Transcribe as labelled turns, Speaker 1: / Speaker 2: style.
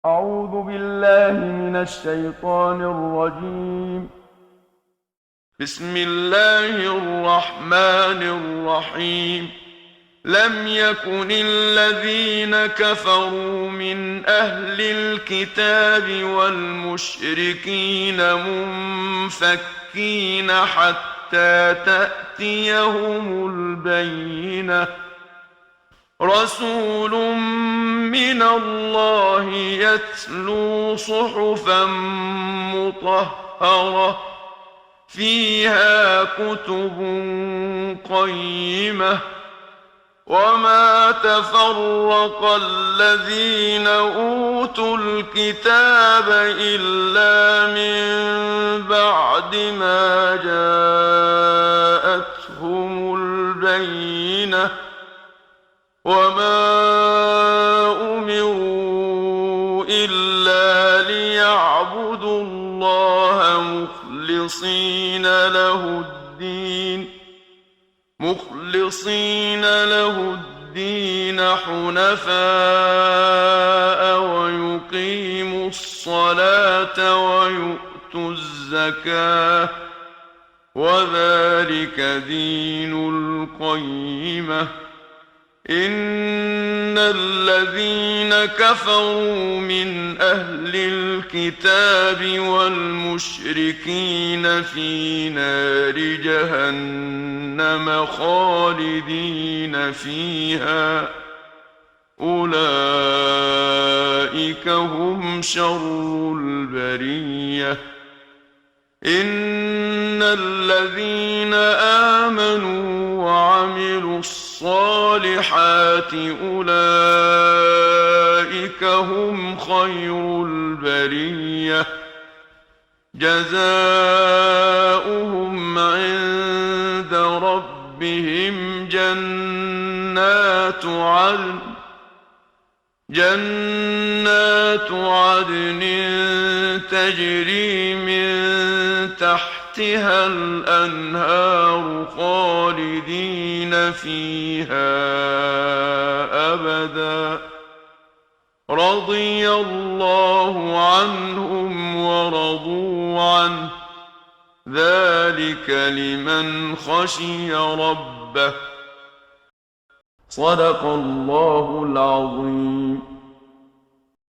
Speaker 1: أعوذ بالله من الشيطان الرجيم.
Speaker 2: بسم الله الرحمن الرحيم. لم يكن الذين كفروا من أهل الكتاب والمشركين منفكين حتى تأتيهم البينة. رسول من الله يتلو صحفا مطهرة فيها كتب قيمة. وما تفرق الذين أوتوا الكتاب إلا من بعد ما جاءتهم البينة. وما أمروا إلا ليعبدوا الله مخلصين له الدين حنفاء ويقيموا الصلاة ويؤتوا الزكاة وذلك دين القيمة. إن الذين كفروا من أهل الكتاب والمشركين في نار جهنم خالدين فيها أولئك هم شر البرية. إن الذين آمنوا وعملوا الصالحات أولئك هم خير البرية. جزاؤهم عند ربهم جنات عدن تجري من تحتها الأنهار خالدين فيها أبدا. رضي الله عنهم ورضوا عنه ذلك لمن خشي ربه. صدق الله العظيم.